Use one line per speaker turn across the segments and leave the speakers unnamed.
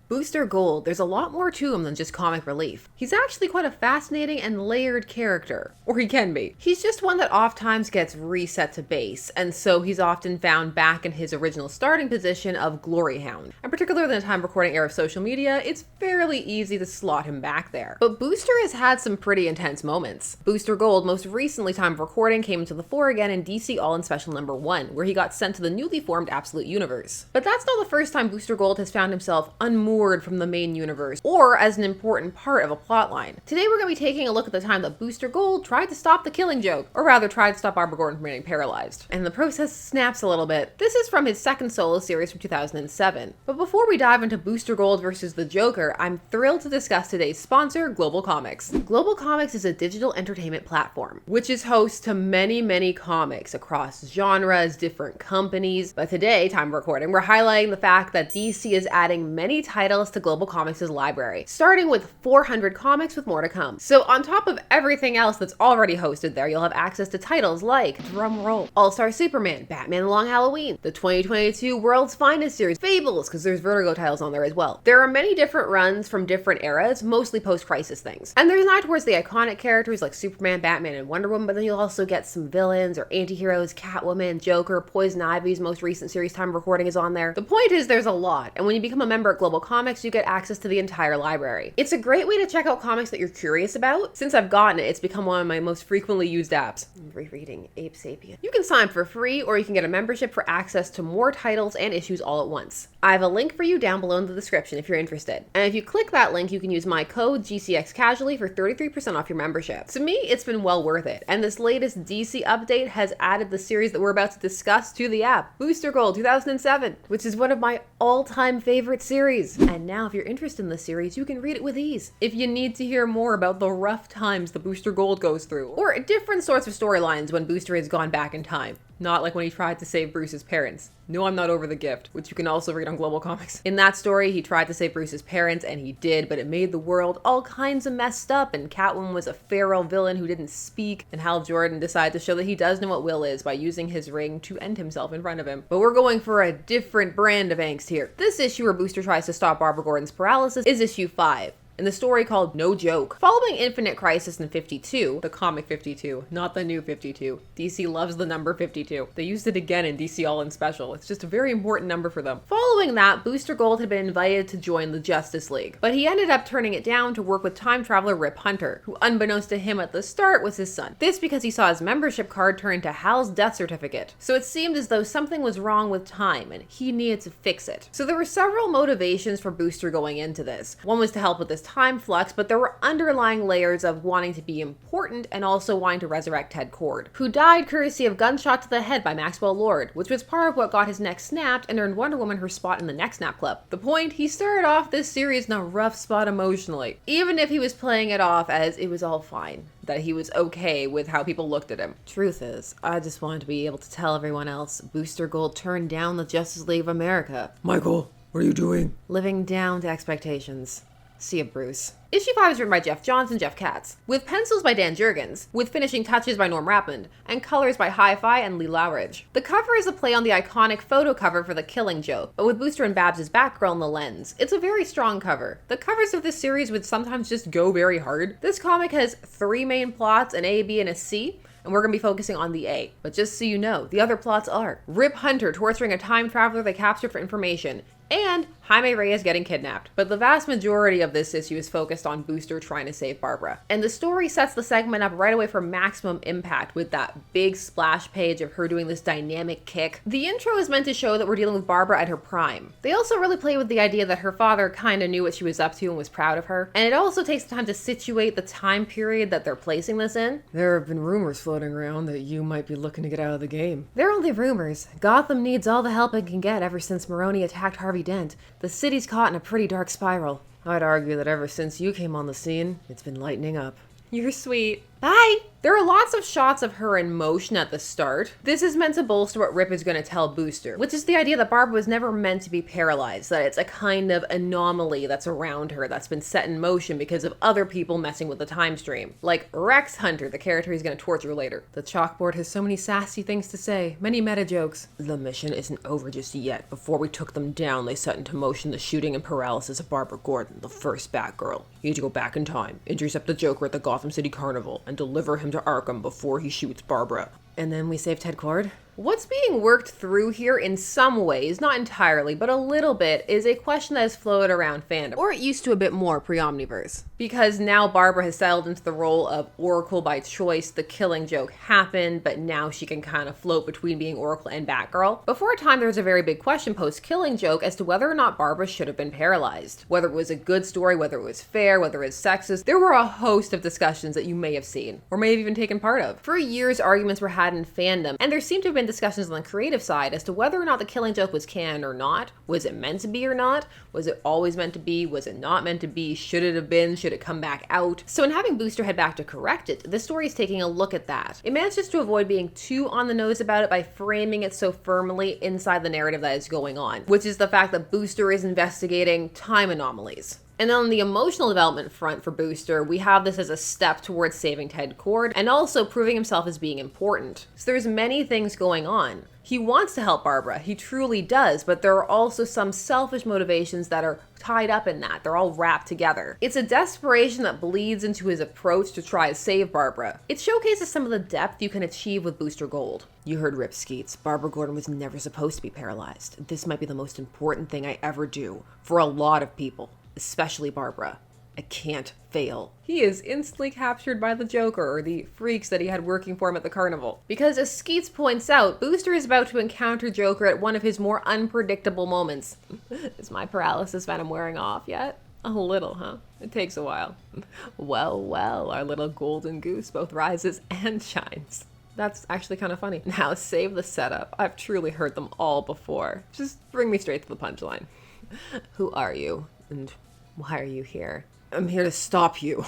Booster Gold, there's a lot more to him than just comic relief. He's actually quite a fascinating and layered character. Or he can be. He's just one that oftentimes gets reset to base, and so he's often found back in his original starting position of Glory Hound. And particularly in the time recording era of social media, it's fairly easy to slot him back there. But Booster has had some pretty intense moments. Booster Gold, most recently time of recording, came into the fore again in DC All-In Special number 1, where he got sent to the newly formed Absolute Universe. But that's not the first time Booster Gold has found himself unmoored from the main universe, or as an important part of a plotline. Today we're going to be taking a look at the time that Booster Gold tried to stop the Killing Joke, or rather tried to stop Barbara Gordon from getting paralyzed. And the process snaps a little bit. This is from his second solo series from 2007. But before we dive into Booster Gold versus the Joker, I'm thrilled to discuss today's sponsor, Global Comics. Global Comics is a digital entertainment platform, which is host to many comics across genres, different companies. But today, time of recording, we're highlighting the fact that DC is adding many titles to Global Comics' library, starting with 400 comics with more to come. So on top of everything else that's already hosted there, you'll have access to titles like, drumroll, All-Star Superman, Batman The Long Halloween, the 2022 World's Finest series, Fables, because there's Vertigo titles on there as well. There are many different runs from different eras, mostly post-crisis things. And there's an eye towards the iconic characters like Superman, Batman, and Wonder Woman, but then you'll also get some villains or anti-heroes, Catwoman, Joker, Poison Ivy's most recent series time recording is on there. The point is there's a lot, and when you become a member at Global Comics, you get access to the entire library. It's a great way to check out comics that you're curious about. Since I've gotten it, it's become one of my most frequently used apps. I'm rereading Ape Sapien. You can sign up for free, or you can get a membership for access to more titles and issues all at once. I have a link for you down below in the description if you're interested. And if you click that link, you can use my code GCXCasually for 33% off your membership. To me, it's been well worth it. And this latest DC update has added the series that we're about to discuss to the app, Booster Gold 2007, which is one of my all-time favorite series. And now if you're interested in the series, you can read it with ease. If you need to hear more about the rough times the Booster Gold goes through, or different sorts of storylines when Booster has gone back in time. Not like when he tried to save Bruce's parents. No, I'm Not Over the Gift, which you can also read on Global Comics. In that story, he tried to save Bruce's parents, and he did, but it made the world all kinds of messed up, and Catwoman was a feral villain who didn't speak, and Hal Jordan decided to show that he does know what will is by using his ring to end himself in front of him. But we're going for a different brand of angst here. This issue where Booster tries to stop Barbara Gordon's paralysis is issue 5. In the story called No Joke. Following Infinite Crisis in 52, the comic 52, not the new 52. DC loves the number 52. They used it again in DC All-In Special. It's just a very important number for them. Following that, Booster Gold had been invited to join the Justice League, but he ended up turning it down to work with time traveler Rip Hunter, who unbeknownst to him at the start was his son. This because he saw his membership card turn into Hal's death certificate. So it seemed as though something was wrong with time and he needed to fix it. So there were several motivations for Booster going into this. One was to help with this time flux, but there were underlying layers of wanting to be important and also wanting to resurrect Ted Kord, who died courtesy of gunshot to the head by Maxwell Lord, which was part of what got his neck snapped and earned Wonder Woman her spot in the Neck Snap Club. The point, he started off this series in a rough spot emotionally, even if he was playing it off as it was all fine, that he was okay with how people looked at him. Truth is, I just wanted to be able to tell everyone else Booster Gold turned down the Justice League of America.
Michael, what are you doing?
Living down to expectations. See ya, Bruce. Issue 5 is written by Jeff Johns and Jeff Katz, with pencils by Dan Jurgens, with finishing touches by Norm Rapmond, and colors by Hi-Fi and Lee Lowridge. The cover is a play on the iconic photo cover for The Killing Joke, but with Booster and Babs' back girl in the lens. It's a very strong cover. The covers of this series would sometimes just go very hard. This comic has 3 main plots, an A, B, and a C, and we're going to be focusing on the A. But just so you know, the other plots are Rip Hunter torturing a time traveler they captured for information, and Jaime Reyes getting kidnapped. But the vast majority of this issue is focused on Booster trying to save Barbara. And the story sets the segment up right away for maximum impact with that big splash page of her doing this dynamic kick. The intro is meant to show that we're dealing with Barbara at her prime. They also really play with the idea that her father kind of knew what she was up to and was proud of her. And it also takes the time to situate the time period that they're placing this in.
There have been rumors floating around that you might be looking to get out of the game.
They're only rumors. Gotham needs all the help it can get ever since Maroni attacked Harvey Dent. The city's caught in a pretty dark spiral.
I'd argue that ever since you came on the scene, it's been lightening up.
You're sweet. Bye! There are lots of shots of her in motion at the start. This is meant to bolster what Rip is going to tell Booster, which is the idea that Barbara was never meant to be paralyzed, that it's a kind of anomaly that's around her that's been set in motion because of other people messing with the time stream. Like Rex Hunter, the character he's going to torture later.
The chalkboard has so many sassy things to say, many meta jokes.
The mission isn't over just yet. Before we took them down, they set into motion the shooting and paralysis of Barbara Gordon, the first Batgirl. You need to go back in time, intercept the Joker at the Gotham City Carnival, and deliver him to Arkham before he shoots Barbara.
And then we save Ted Cord?
What's being worked through here in some ways, not entirely, but a little bit, is a question that has floated around fandom. Or it used to a bit more pre-Omniverse. Because now Barbara has settled into the role of Oracle by choice. The Killing Joke happened, but now she can kind of float between being Oracle and Batgirl. Before a time, there was a very big question post-Killing Joke as to whether or not Barbara should have been paralyzed. Whether it was a good story, whether it was fair, whether it was sexist. There were a host of discussions that you may have seen, or may have even taken part of. For years, arguments were had in fandom, and there seemed to have been discussions on the creative side as to whether or not the Killing Joke was canon or not. Was it meant to be or not? Was it always meant to be? Was it not meant to be? Should it have been? Should it come back out? So in having Booster head back to correct it, this story is taking a look at that. It manages to avoid being too on the nose about it by framing it so firmly inside the narrative that is going on, which is the fact that Booster is investigating time anomalies. And on the emotional development front for Booster, we have this as a step towards saving Ted Cord and also proving himself as being important. So there's many things going on. He wants to help Barbara, he truly does, but there are also some selfish motivations that are tied up in that. They're all wrapped together. It's a desperation that bleeds into his approach to try to save Barbara. It showcases some of the depth you can achieve with Booster Gold.
You heard Rip Skeets. Barbara Gordon was never supposed to be paralyzed. This might be the most important thing I ever do for a lot of people. Especially Barbara. I can't fail.
He is instantly captured by the Joker, or the freaks that he had working for him at the carnival. Because as Skeets points out, Booster is about to encounter Joker at one of his more unpredictable moments. Is my paralysis venom wearing off yet? A little, huh? It takes a while. Well, our little golden goose both rises and shines. That's actually kind of funny. Now save the setup. I've truly heard them all before. Just bring me straight to the punchline. Who are you? And why are you here?
I'm here to stop you.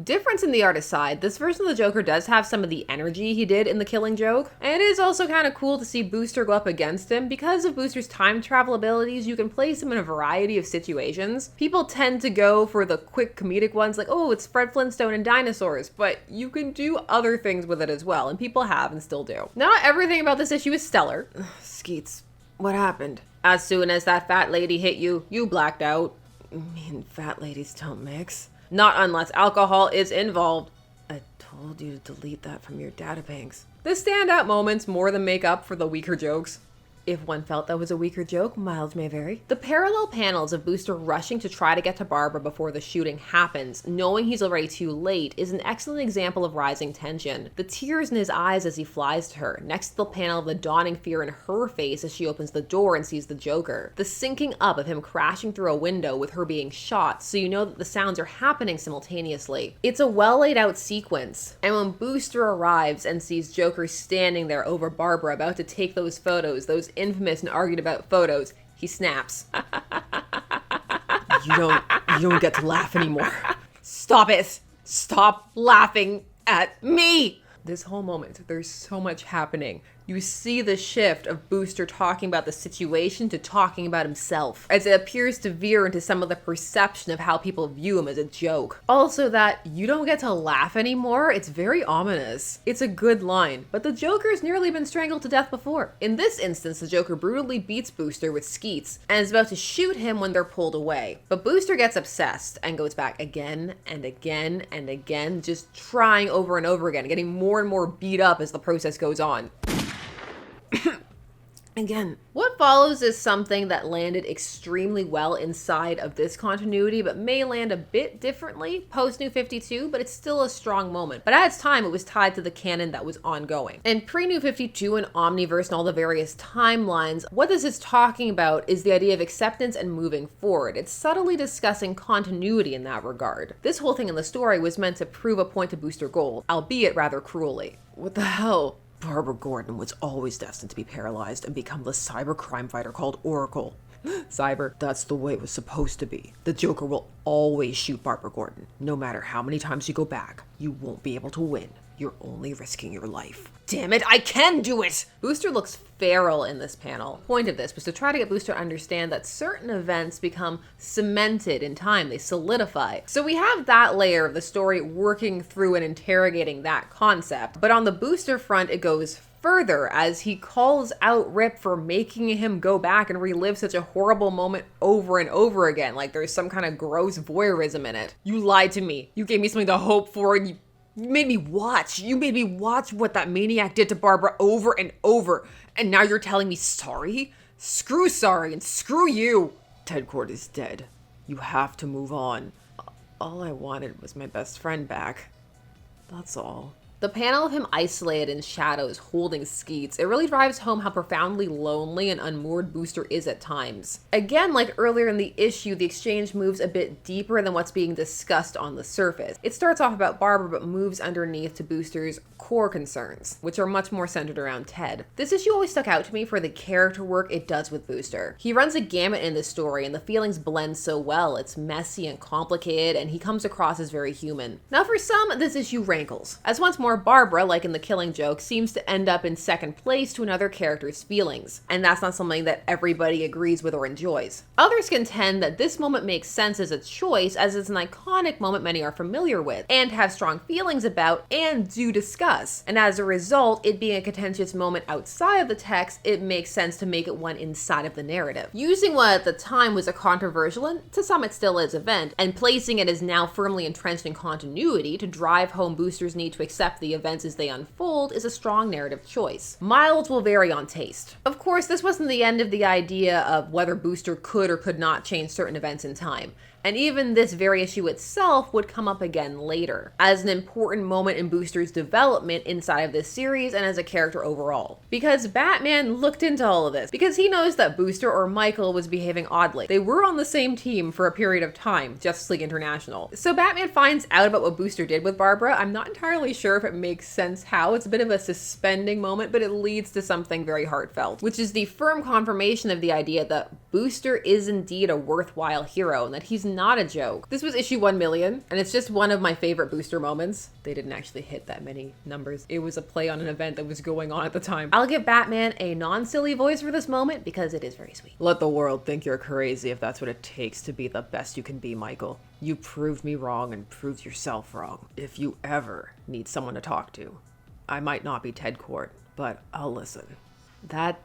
Difference in the artist side, this version of the Joker does have some of the energy he did in The Killing Joke. And it is also kind of cool to see Booster go up against him. Because of Booster's time travel abilities, you can place him in a variety of situations. People tend to go for the quick comedic ones like, oh, it's Fred Flintstone and dinosaurs. But you can do other things with it as well. And people have and still do. Not everything about this issue is stellar.
Skeets, what happened?
As soon as that fat lady hit you, you blacked out.
Me and fat ladies don't mix.
Not unless alcohol is involved.
I told you to delete that from your databanks.
The standout moments more than make up for the weaker jokes.
If one felt that was a weaker joke, miles may vary.
The parallel panels of Booster rushing to try to get to Barbara before the shooting happens, knowing he's already too late, is an excellent example of rising tension. The tears in his eyes as he flies to her, next to the panel of the dawning fear in her face as she opens the door and sees the Joker. The syncing up of him crashing through a window with her being shot, so you know that the sounds are happening simultaneously. It's a well laid out sequence. And when Booster arrives and sees Joker standing there over Barbara about to take those photos, those infamous and argued about photos, he snaps.
You don't get to laugh anymore.
Stop it! Stop laughing at me! This whole moment, there's so much happening. You see the shift of Booster talking about the situation to talking about himself, as it appears to veer into some of the perception of how people view him as a joke. Also that you don't get to laugh anymore, it's very ominous. It's a good line, but the Joker's nearly been strangled to death before. In this instance, the Joker brutally beats Booster with Skeets and is about to shoot him when they're pulled away. But Booster gets obsessed and goes back again and again and again, just trying over and over again, getting more and more beat up as the process goes on.
Again.
What follows is something that landed extremely well inside of this continuity, but may land a bit differently post New 52, but it's still a strong moment. But at its time, it was tied to the canon that was ongoing. And pre-New 52 and Omniverse and all the various timelines, what this is talking about is the idea of acceptance and moving forward. It's subtly discussing continuity in that regard. This whole thing in the story was meant to prove a point to Booster Gold, albeit rather cruelly.
What the hell? Barbara Gordon was always destined to be paralyzed and become the cyber crime fighter called Oracle.
Cyber.
That's the way it was supposed to be. The Joker will always shoot Barbara Gordon. No matter how many times you go back, you won't be able to win. You're only risking your life. Damn it, I can do it!
Booster looks feral in this panel. The point of this was to try to get Booster to understand that certain events become cemented in time, they solidify. So we have that layer of the story working through and interrogating that concept. But on the Booster front, it goes further as he calls out Rip for making him go back and relive such a horrible moment over and over again, like there's some kind of gross voyeurism in it. You lied to me. You gave me something to hope for, and you made me watch. You made me watch what that maniac did to Barbara over and over. And now you're telling me sorry? Screw sorry and screw you.
Ted Kord is dead. You have to move on. All I wanted was my best friend back. That's all.
The panel of him isolated in shadows holding Skeets, it really drives home how profoundly lonely and unmoored Booster is at times. Again, like earlier in the issue, the exchange moves a bit deeper than what's being discussed on the surface. It starts off about Barbara but moves underneath to Booster's core concerns, which are much more centered around Ted. This issue always stuck out to me for the character work it does with Booster. He runs a gamut in this story and the feelings blend so well. It's messy and complicated and he comes across as very human. Now for some, this issue rankles, as once more Barbara, like in The Killing Joke, seems to end up in second place to another character's feelings, and that's not something that everybody agrees with or enjoys. Others contend that this moment makes sense as a choice, as it's an iconic moment many are familiar with, and have strong feelings about, and do discuss. And as a result, it being a contentious moment outside of the text, it makes sense to make it one inside of the narrative. Using what at the time was a controversial, and to some it still is, event, and placing it as now firmly entrenched in continuity to drive home Booster's need to accept the events as they unfold is a strong narrative choice. Mileage will vary on taste. Of course, this wasn't the end of the idea of whether Booster could or could not change certain events in time. And even this very issue itself would come up again later, as an important moment in Booster's development inside of this series and as a character overall. Because Batman looked into all of this, because he knows that Booster or Michael was behaving oddly. They were on the same team for a period of time, Justice League International. So Batman finds out about what Booster did with Barbara. I'm not entirely sure if it makes sense how. It's a bit of a suspending moment, but it leads to something very heartfelt, which is the firm confirmation of the idea that Booster is indeed a worthwhile hero and that he's not a joke. This was issue 1 million, and it's just one of my favorite Booster moments. They didn't actually hit that many numbers. It was a play on an event that was going on at the time. I'll give Batman a non-silly voice for this moment because it is very sweet.
Let the world think you're crazy if that's what it takes to be the best you can be, Michael. You proved me wrong and proved yourself wrong. If you ever need someone to talk to, I might not be Ted Kord, but I'll listen.
That'd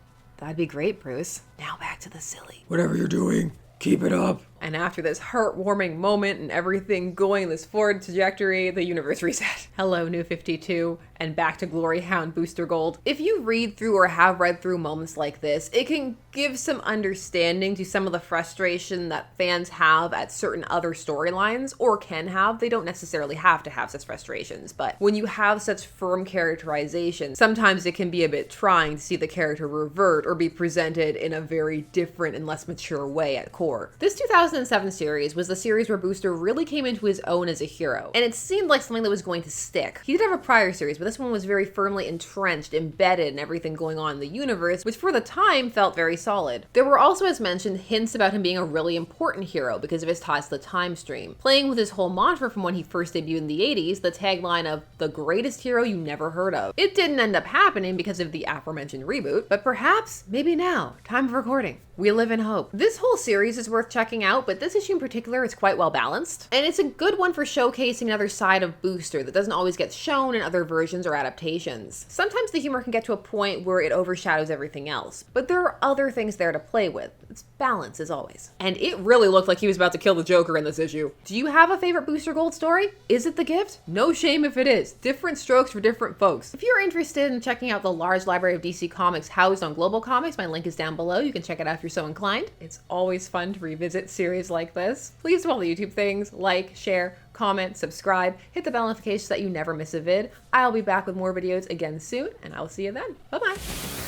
be great, Bruce. Now back to the silly.
Whatever you're doing, keep it up.
And after this heartwarming moment and everything going this forward trajectory, the universe reset. Hello, New 52, and back to Glory Hound Booster Gold. If you read through or have read through moments like this, it can give some understanding to some of the frustration that fans have at certain other storylines, or can have. They don't necessarily have to have such frustrations, but when you have such firm characterization, sometimes it can be a bit trying to see the character revert or be presented in a very different and less mature way at core. This 2007 series was the series where Booster really came into his own as a hero, and it seemed like something that was going to stick. He did have a prior series, but this one was very firmly entrenched, embedded in everything going on in the universe, which for the time felt very solid. There were also, as mentioned, hints about him being a really important hero because of his ties to the time stream, playing with his whole mantra from when he first debuted in the 80s, the tagline of the greatest hero you never heard of. It didn't end up happening because of the aforementioned reboot, but perhaps, maybe now, time of recording. We live in hope. This whole series is worth checking out, but this issue in particular is quite well balanced, and it's a good one for showcasing another side of Booster that doesn't always get shown in other versions or adaptations. Sometimes the humor can get to a point where it overshadows everything else, but there are other things there to play with. It's balance as always. And it really looked like he was about to kill the Joker in this issue. Do you have a favorite Booster Gold story? Is it The Gift? No shame if it is. Different strokes for different folks. If you're interested in checking out the large library of DC Comics housed on Global Comics, my link is down below. You can check it out if you're so inclined. It's always fun to revisit series like this. Please do all the YouTube things, like, share, comment, subscribe, hit the bell notification so that you never miss a vid. I'll be back with more videos again soon, and I'll see you then. Bye-bye.